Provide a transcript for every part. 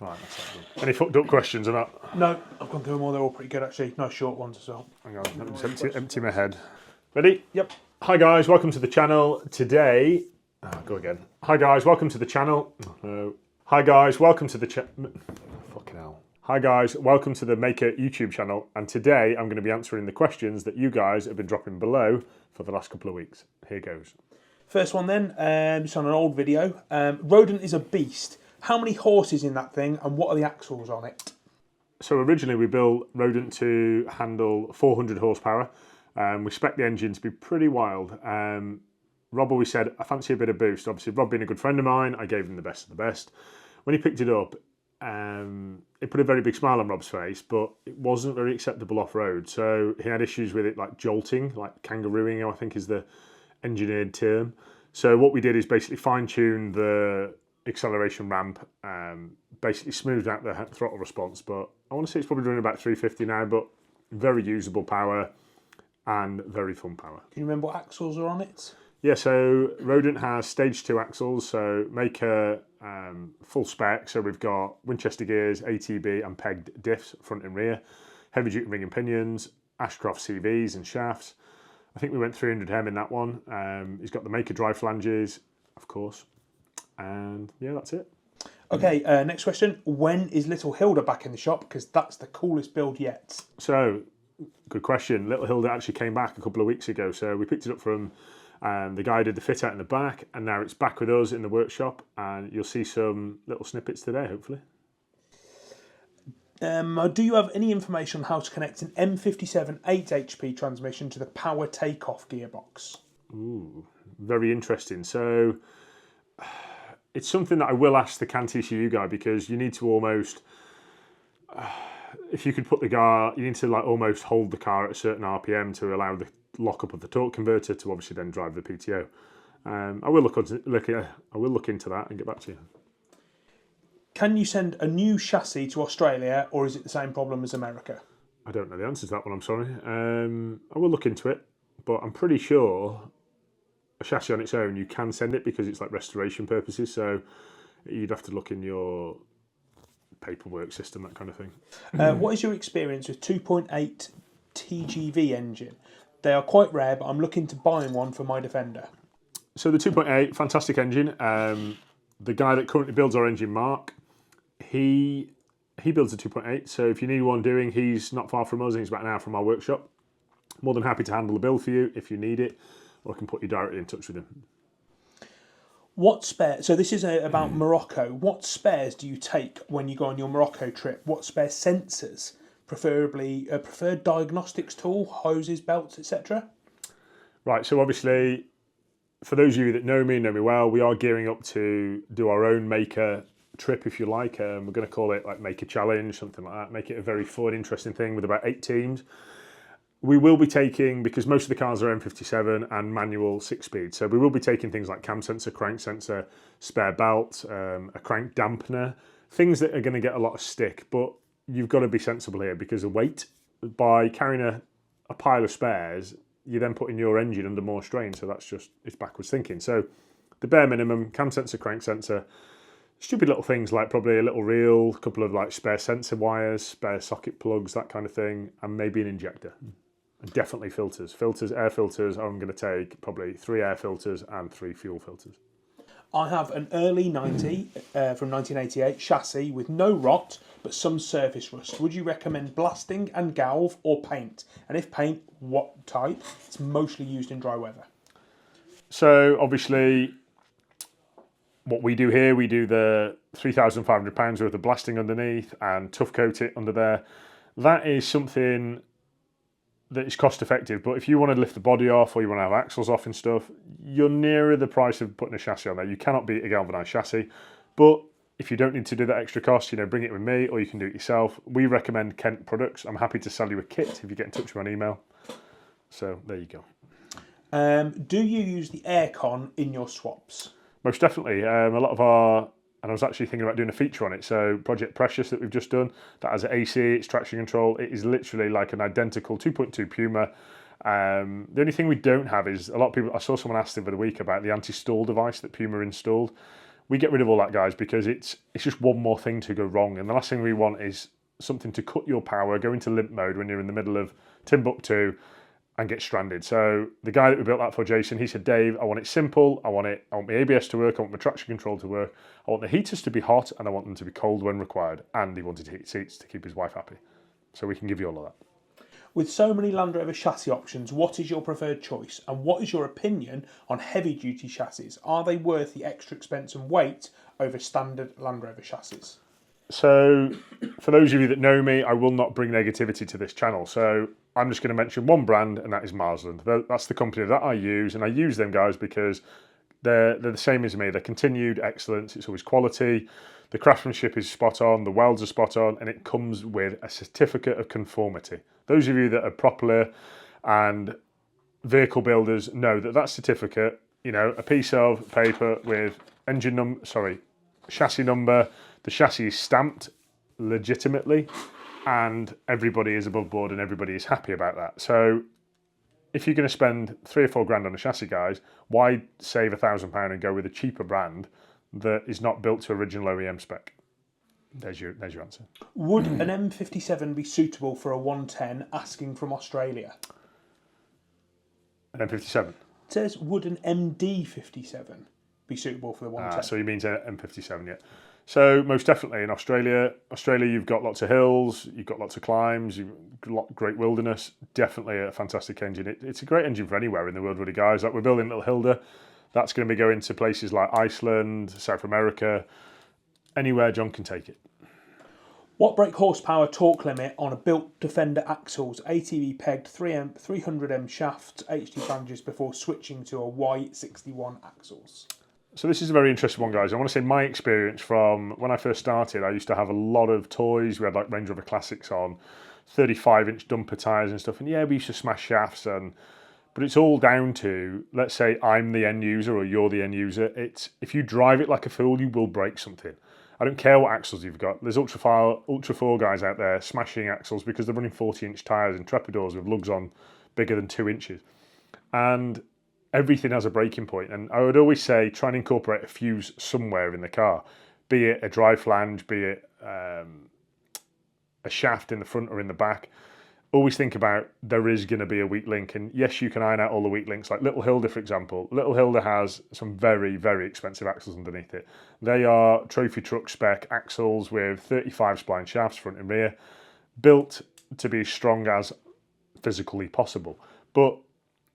Right, that's not good. Any fucked up questions or not? No, I've gone through them all. They're all pretty good, actually. Nice short ones as well. Hang on, let me just empty my head. Ready? Yep. Hi guys, welcome to the channel. Today, go again. Hi guys, welcome to the channel. No. Hi guys, welcome to the fucking hell. Hi guys, welcome to the Mahker YouTube channel. And today I'm going to be answering the questions that you guys have been dropping below for the last couple of weeks. Here goes. First one then, just on an old video. Rodent is a beast. How many horses in that thing, and what are the axles on it? So originally we built Rodent to handle 400 horsepower. We spec'd the engine to be pretty wild. Rob always said, I fancy a bit of boost. Obviously, Rob being a good friend of mine, I gave him the best of the best. When he picked it up, it put a very big smile on Rob's face, but it wasn't very acceptable off-road. So he had issues with it like jolting, like kangarooing, I think is the engineered term. So what we did is basically fine-tune the acceleration ramp, basically smoothed out the throttle response. But I want to say it's probably doing about 350 now, but very usable power and very fun power. Can you remember what axles are on it? Yeah, so Rodent has stage 2 axles, so Mahker full spec. So we've got Winchester gears, ATB and pegged diffs, front and rear, heavy duty ring and pinions, Ashcroft CVs and shafts. I think we went 300M in that one. He's got the Mahker drive flanges, of course. And yeah, that's it. Okay, next question. When is little Hilda back in the shop? Because that's the coolest build yet. So, good question. Little Hilda actually came back a couple of weeks ago. So we picked it up from the guy who did the fit out in the back, and now it's back with us in the workshop, and you'll see some little snippets today, hopefully. Do you have any information on how to connect an M57 8 HP transmission to the power takeoff gearbox? Ooh, very interesting. So it's something that I will ask the CAN TCU guy, because you need to almost, if you could put the car, you need to like almost hold the car at a certain RPM to allow the lockup of the torque converter to obviously then drive the PTO. I will look into that and get back to you. Can you send a new chassis to Australia, or is it the same problem as America? I don't know the answer to that one, I'm sorry. I will look into it, but I'm pretty sure a chassis on its own, you can send it because it's like restoration purposes, so you'd have to look in your paperwork system, that kind of thing. What is your experience with 2.8 TGV engine? They are quite rare, but I'm looking to buy one for my Defender. So the 2.8, fantastic engine. The guy that currently builds our engine, Mark, he builds a 2.8, so if you need one doing, he's not far from us, he's about an hour from our workshop. More than happy to handle the build for you if you need it, or I can put you directly in touch with him. What spare? So this is about Morocco. What spares do you take when you go on your Morocco trip? What spare sensors? Preferably a preferred diagnostics tool, hoses, belts, etc. Right, so obviously, for those of you that know me well, we are gearing up to do our own Mahker trip, if you like. We're going to call it like Mahker Challenge, something like that. Make it a very fun, interesting thing with about 8 teams. We will be taking, because most of the cars are M57 and manual 6-speed, so we will be taking things like cam sensor, crank sensor, spare belt, a crank dampener, things that are going to get a lot of stick, but you've got to be sensible here because of weight. By carrying a pile of spares, you're then putting your engine under more strain, so that's just, it's backwards thinking. So the bare minimum, cam sensor, crank sensor, stupid little things like probably a little reel, a couple of like spare sensor wires, spare socket plugs, that kind of thing, and maybe an injector. And definitely filters. Air filters, I'm going to take probably 3 air filters and 3 fuel filters. I have an early 90 from 1988 chassis with no rot, but some surface rust. Would you recommend blasting and galv or paint? And if paint, what type? It's mostly used in dry weather. So obviously, what we do here, we do the £3,500 worth of blasting underneath and tough coat it under there. That is something that is cost effective, but if you want to lift the body off or you want to have axles off and stuff, you're nearer the price of putting a chassis on there. You cannot beat a galvanised chassis, but if you don't need to do that extra cost, you know, bring it with me or you can do it yourself. We recommend Kent products. I'm happy to sell you a kit if you get in touch with me on email. So there you go. Do you use the aircon in your swaps? Most definitely. A lot of our, and I was actually thinking about doing a feature on it. So Project Precious that we've just done, that has AC, it's traction control. It is literally like an identical 2.2 Puma. The only thing we don't have is, a lot of people, I saw someone asked the other week about the anti-stall device that Puma installed. we get rid of all that, guys, because it's just one more thing to go wrong. And the last thing we want is something to cut your power, go into limp mode when you're in the middle of Timbuktu and get stranded. So the guy that we built that for, Jason, he said, Dave, I want it simple. I want my ABS to work. I want my traction control to work. I want the heaters to be hot and I want them to be cold when required. And he wanted heated seats to keep his wife happy. So we can give you all of that. With so many Land Rover chassis options, what is your preferred choice? And what is your opinion on heavy-duty chassis? Are they worth the extra expense and weight over standard Land Rover chassis? So, for those of you that know me, I will not bring negativity to this channel. So, I'm just going to mention one brand, and that is Marsland. That's the company that I use, and I use them, guys, because they're the same as me. They're continued excellence. It's always quality. The craftsmanship is spot on. The welds are spot on, and it comes with a certificate of conformity. Those of you that are propeller and vehicle builders know that certificate, a piece of paper with chassis number. The chassis is stamped legitimately, and everybody is above board and everybody is happy about that. So if you're going to spend $3 or $4 grand on a chassis, guys, why save £1,000 and go with a cheaper brand that is not built to original OEM spec? There's your answer. Would an M57 be suitable for a 110 asking from Australia? An M57? It says, would an MD57 be suitable for the 110? So you mean M57, yeah. So most definitely in Australia, you've got lots of hills, you've got lots of climbs, you've got great wilderness. Definitely a fantastic engine. It's a great engine for anywhere in the world, really, guys. Like we're building little Hilda. That's going to be going to places like Iceland, South America, anywhere John can take it. What brake horsepower torque limit on a built Defender axles, ATV pegged 300M shafts, HD flanges before switching to a Y61 axles? So this is a very interesting one, guys. I want to say my experience from when I first started, I used to have a lot of toys. We had like Range Rover Classics on, 35-inch dumper tyres and stuff. And yeah, we used to smash shafts. But it's all down to, let's say I'm the end user or you're the end user. If you drive it like a fool, you will break something. I don't care what axles you've got. There's Ultra 4 guys out there smashing axles because they're running 40-inch tyres and Trepadors with lugs on bigger than 2 inches. And everything has a breaking point. And I would always say try and incorporate a fuse somewhere in the car, be it a dry flange, be it a shaft in the front or in the back. Always think about there is going to be a weak link. And yes, you can iron out all the weak links. Like Little Hilda, for example. Little Hilda has some very, very expensive axles underneath it. They are trophy truck spec axles with 35 spline shafts, front and rear, built to be as strong as physically possible. But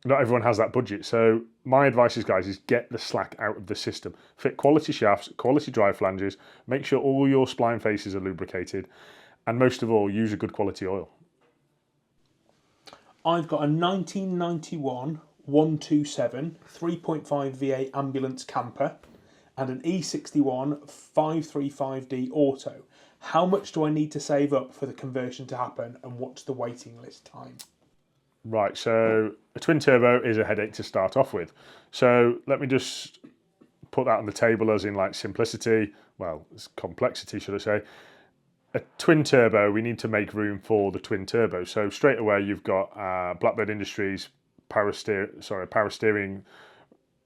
not everyone has that budget. So my advice is, guys, is get the slack out of the system. Fit quality shafts, quality drive flanges, make sure all your spline faces are lubricated, and most of all, use a good quality oil. I've got a 1991 127 3.5 V8 ambulance camper and an E61 535D auto. How much do I need to save up for the conversion to happen, and what's the waiting list time? Right, so a twin turbo is a headache to start off with. So let me just put that on the table as in like simplicity, well, it's complexity, should I say. A twin turbo, we need to make room for the twin turbo. So straight away you've got Blackbird Industries power steering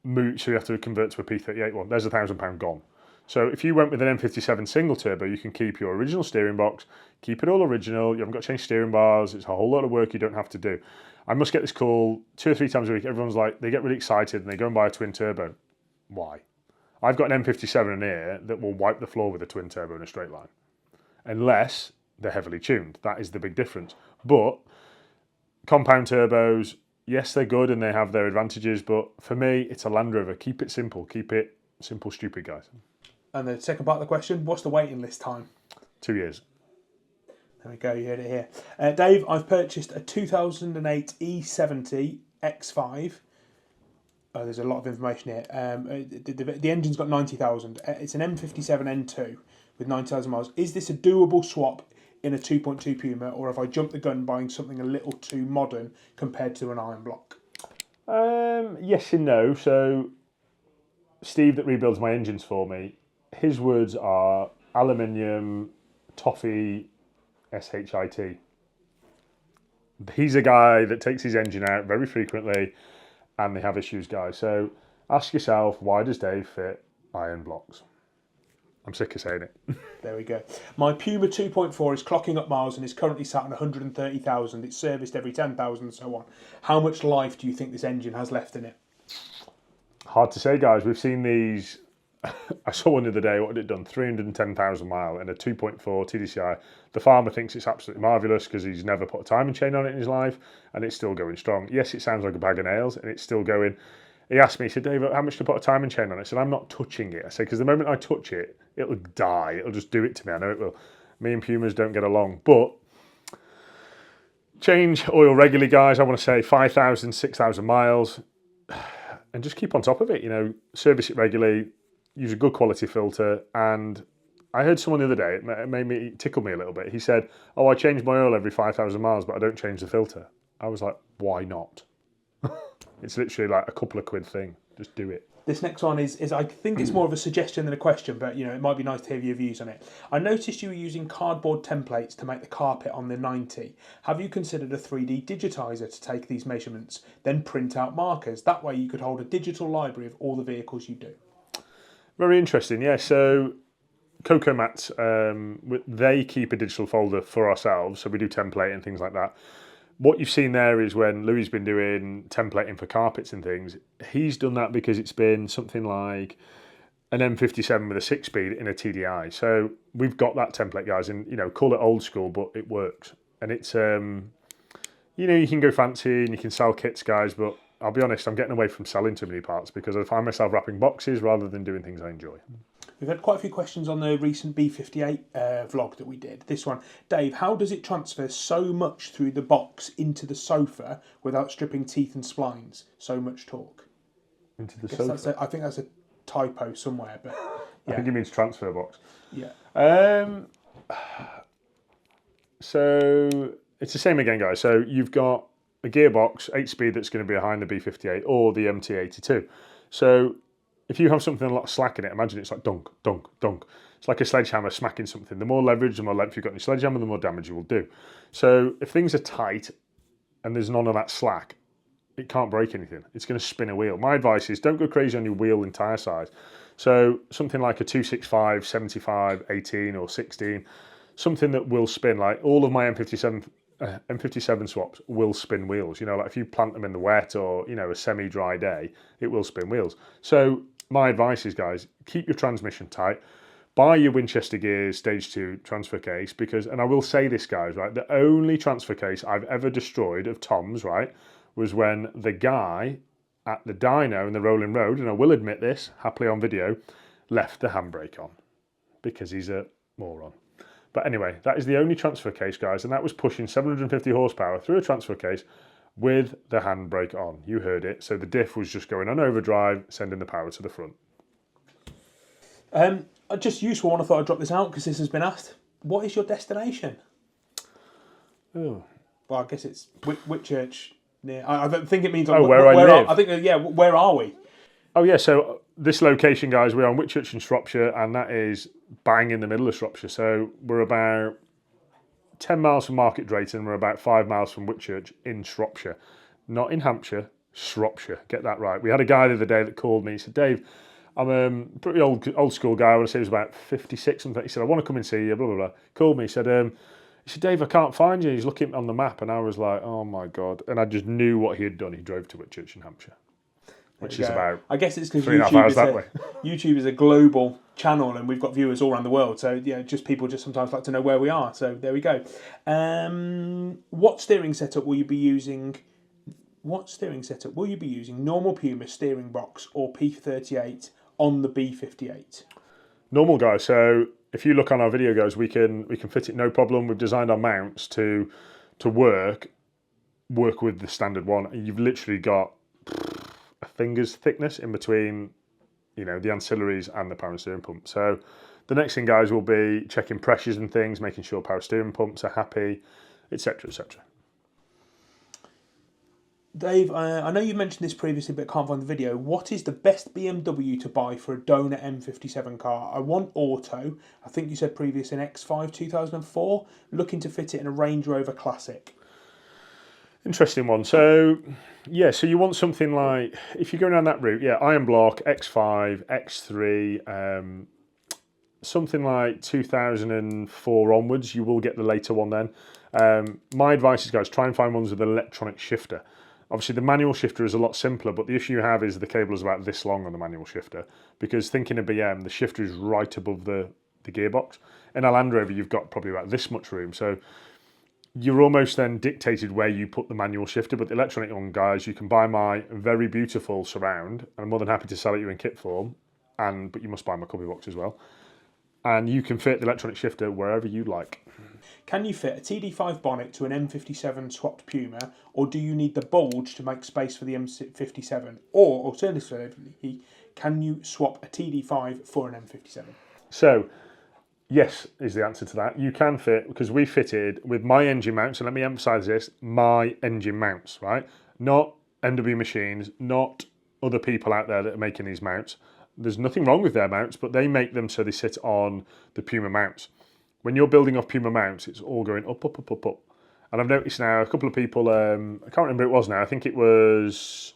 moot, so you have to convert to a P38 one. There's £1,000 gone. So if you went with an M57 single turbo, you can keep your original steering box, keep it all original. You haven't got to change steering bars. It's a whole lot of work you don't have to do. I must get this call 2 or 3 times a week. Everyone's like, they get really excited and they go and buy a twin turbo. Why? I've got an M57 in here that will wipe the floor with a twin turbo in a straight line. Unless they're heavily tuned. That is the big difference. But compound turbos, yes, they're good and they have their advantages, but for me, it's a Land Rover. Keep it simple. Keep it simple, stupid, guys. And the second part of the question, what's the waiting list time? 2 years. There we go, you heard it here. Dave, I've purchased a 2008 E70 X5. Oh, there's a lot of information here. The engine's got 90,000. It's an M57 N2 with 90,000 miles. Is this a doable swap in a 2.2 Puma, or have I jumped the gun buying something a little too modern compared to an iron block? Yes and no. So Steve that rebuilds my engines for me, his words are aluminium, toffee, SHIT. He's a guy that takes his engine out very frequently and they have issues, guys. So ask yourself, why does Dave fit iron blocks? I'm sick of saying it. There we go. My Puma 2.4 is clocking up miles and is currently sat on 130,000. It's serviced every 10,000 and so on. How much life do you think this engine has left in it? Hard to say, guys. We've seen these. I saw one the other day. What had it done? 310,000 mile in a 2.4 TDCi. The farmer thinks it's absolutely marvellous because he's never put a timing chain on it in his life, and it's still going strong. Yes, it sounds like a bag of nails, and it's still going. He asked me, he said, Dave, how much to put a timing chain on it? I said, I'm not touching it. I said, because the moment I touch it, it'll die. It'll just do it to me. I know it will. Me and Pumas don't get along. But change oil regularly, guys. I want to say 5,000, 6,000 miles. And just keep on top of it. You know, service it regularly. Use a good quality filter. And I heard someone the other day, it made me tickle me a little bit. He said, oh, I change my oil every 5,000 miles, but I don't change the filter. I was like, why not? It's literally like a couple of quid thing. Just do it. This next one is I think it's more of a suggestion than a question, but you know, it might be nice to hear your views on it. I noticed you were using cardboard templates to make the carpet on the 90. Have you considered a 3D digitiser to take these measurements, then print out markers? That way you could hold a digital library of all the vehicles you do. Very interesting, yeah. So Cocoa Mats, they keep a digital folder for ourselves, so we do template and things like that. What you've seen there is when Louis has been doing templating for carpets and things, he's done that because it's been something like an M57 with a 6-speed in a TDI. So we've got that template, guys, and you know, call it old school, but it works. And it's, you know, you can go fancy and you can sell kits, guys, but I'll be honest, I'm getting away from selling too many parts because I find myself wrapping boxes rather than doing things I enjoy. We've had quite a few questions on the recent B58 vlog that we did. This one, Dave, how does it transfer so much through the box into the sofa without stripping teeth and splines? So much torque. Into the sofa? I think that's a typo somewhere, but yeah. I think it means transfer box. Yeah. So it's the same again, guys. So you've got a gearbox, 8-speed, that's going to be behind the B58 or the MT82. So if you have something a lot of slack in it, imagine it's like dunk, dunk, dunk. It's like a sledgehammer smacking something. The more leverage, the more length you've got in your sledgehammer, the more damage you will do. So if things are tight and there's none of that slack, it can't break anything. It's going to spin a wheel. My advice is don't go crazy on your wheel and tyre size. So something like a 265, 75, 18 or 16, something that will spin. Like all of my M57 swaps will spin wheels. You know, like if you plant them in the wet or, you know, a semi-dry day, it will spin wheels. So my advice is, guys, keep your transmission tight. Buy your Winchester gears stage 2 transfer case because, and I will say this, guys, right, the only transfer case I've ever destroyed of Tom's, right, was when the guy at the dyno in the Rolling Road, and I will admit this, happily on video, left the handbrake on because he's a moron. But anyway, that is the only transfer case, guys, and that was pushing 750 horsepower through a transfer case with the handbrake on. You heard it. So the diff was just going on overdrive, sending the power to the front. Just useful one. I thought I'd drop this out because this has been asked. What is your destination? Oh. Well, I guess it's Whitchurch. Near. I don't think it means. Where I live. I think. Yeah. Where are we? Oh yeah. So this location, guys, we're on Whitchurch in Shropshire, and that is bang in the middle of Shropshire. So we're about 10 miles from Market Drayton. We're about 5 miles from Whitchurch in Shropshire, not in Hampshire. Shropshire. Get that right. We had a guy the other day that called me. He said, Dave, I'm a pretty old school guy. I want to say he was about 56 something. He said, I want to come and see you. Blah blah blah. Called me. He said, Dave, I can't find you. He's looking on the map, and I was like, oh my god. And I just knew what he had done. He drove to Whitchurch in Hampshire, which is about. I guess it's because 3.5 hours that way. YouTube is a global channel, and we've got viewers all around the world. So yeah, people just sometimes like to know where we are. So there we go. What steering setup will you be using? Normal Puma steering box or P38 on the B58? Normal, guys. So if you look on our video, guys, we can fit it no problem. We've designed our mounts to work with the standard one. You've literally got a finger's thickness in between, you know, the ancillaries and the power and steering pump. So the next thing, guys, will be checking pressures and things, making sure power steering pumps are happy, etc., etc. Dave, I know you mentioned this previously, but can't find the video. What is the best BMW to buy for a donor M57 car? I want auto. I think you said previous in X5 2004. Looking to fit it in a Range Rover Classic. Interesting one. So, yeah, so you want something like, if you're going down that route, yeah, iron block, X5, X3, something like 2004 onwards, you will get the later one then. My advice is, guys, try and find ones with an electronic shifter. Obviously, the manual shifter is a lot simpler, but the issue you have is the cable is about this long on the manual shifter, because thinking of BM, the shifter is right above the gearbox. In a Land Rover, you've got probably about this much room, so you're almost then dictated where you put the manual shifter. But the electronic one, guys, you can buy my very beautiful surround. I'm more than happy to sell it you in kit form, but you must buy my cubby box as well. And you can fit the electronic shifter wherever you like. Can you fit a TD5 bonnet to an M57 swapped Puma, or do you need the bulge to make space for the M57? Or, alternatively, can you swap a TD5 for an M57? So, yes is the answer to that. You can fit, because we fitted with my engine mounts, and let me emphasise this, my engine mounts, right? Not MW machines, not other people out there that are making these mounts. There's nothing wrong with their mounts, but they make them so they sit on the Puma mounts. When you're building off Puma mounts, it's all going up, up, up, up, up. And I've noticed now a couple of people, I can't remember who it was now, I think it was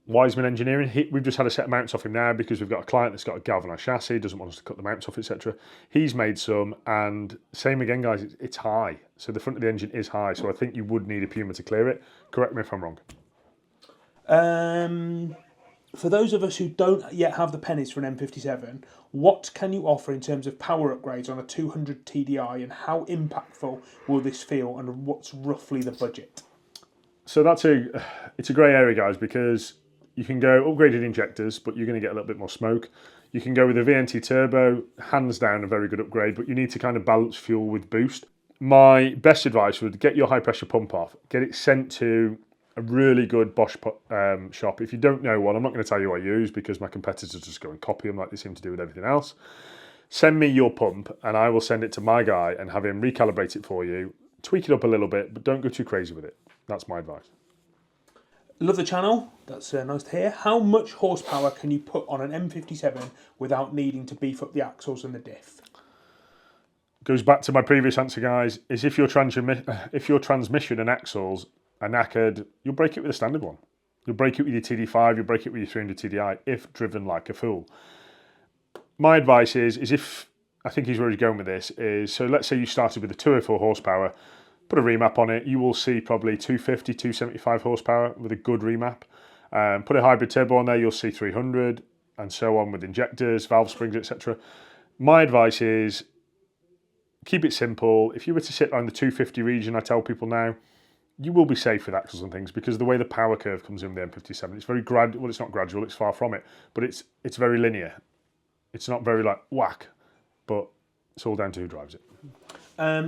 Wiseman Engineering. We've just had a set of mounts off him now because we've got a client that's got a galvanised chassis, doesn't want us to cut the mounts off, etc. He's made some, and same again, guys, it's high. So the front of the engine is high, so I think you would need a Puma to clear it. Correct me if I'm wrong. For those of us who don't yet have the pennies for an M57, what can you offer in terms of power upgrades on a 200 TDI, and how impactful will this feel, and what's roughly the budget? So it's a grey area, guys, because you can go upgraded injectors, but you're going to get a little bit more smoke. You can go with a VNT turbo, hands down a very good upgrade, but you need to kind of balance fuel with boost. My best advice would get your high pressure pump off, get it sent to a really good Bosch shop. If you don't know one, I'm not going to tell you what I use because my competitors just go and copy them like they seem to do with everything else. Send me your pump and I will send it to my guy and have him recalibrate it for you. Tweak it up a little bit, but don't go too crazy with it. That's my advice. Love the channel. That's nice to hear. How much horsepower can you put on an M57 without needing to beef up the axles and the diff? Goes back to my previous answer, guys, is if your transmission and axles are knackered, you'll break it with a standard one. You'll break it with your TD5, you'll break it with your 300 TDI if driven like a fool. My advice is if, I think he's where he's going with this, is so let's say you started with a 204 horsepower, put a remap on it, you will see probably 250, 275 horsepower with a good remap. Put a hybrid turbo on there, you'll see 300 and so on with injectors, valve springs, etc. My advice is keep it simple. If you were to sit around the 250 region, I tell people now, you will be safe with axles and things because the way the power curve comes in with the M57, it's very gradual. Well, it's not gradual, it's far from it, but it's very linear. It's not very like whack, but it's all down to who drives it.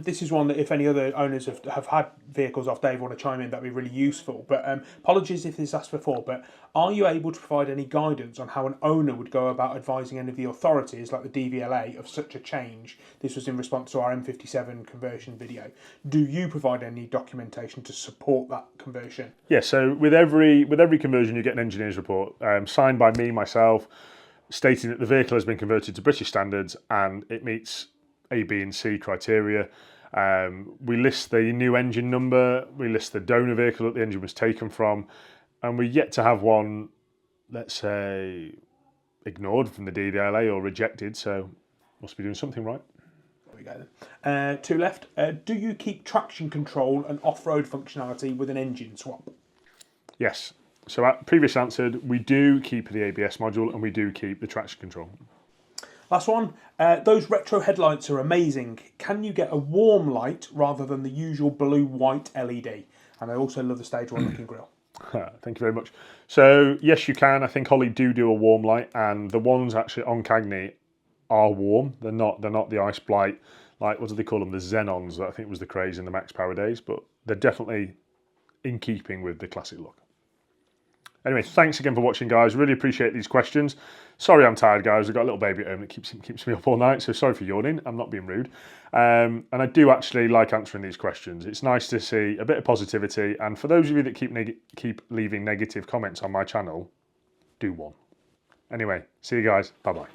This is one that if any other owners have had vehicles off Dave want to chime in, that'd be really useful. But apologies if this is asked before, but are you able to provide any guidance on how an owner would go about advising any of the authorities, like the DVLA, of such a change? This was in response to our M57 conversion video. Do you provide any documentation to support that conversion? Yeah, so with every conversion you get an engineer's report signed by me, myself, stating that the vehicle has been converted to British standards and it meets A, B and C criteria. We list the new engine number, we list the donor vehicle that the engine was taken from, and we're yet to have one, let's say, ignored from the DVLA or rejected, so must be doing something right. There we go then. Two left. Do you keep traction control and off-road functionality with an engine swap? Yes. So previous answered, we do keep the ABS module and we do keep the traction control. Last one. Those retro headlights are amazing. Can you get a warm light rather than the usual blue-white LED? And I also love the stage one looking grille. Thank you very much. So yes, you can. I think Holly do a warm light, and the ones actually on Cagney are warm. They're not the ice blight, like what do they call them? The Xenons that I think was the craze in the Max Power days, but they're definitely in keeping with the classic look. Anyway, thanks again for watching, guys. Really appreciate these questions. Sorry I'm tired, guys. I've got a little baby at home that keeps me up all night, so sorry for yawning. I'm not being rude. And I do actually like answering these questions. It's nice to see a bit of positivity, and for those of you that keep leaving negative comments on my channel, do one. Anyway, see you guys. Bye-bye.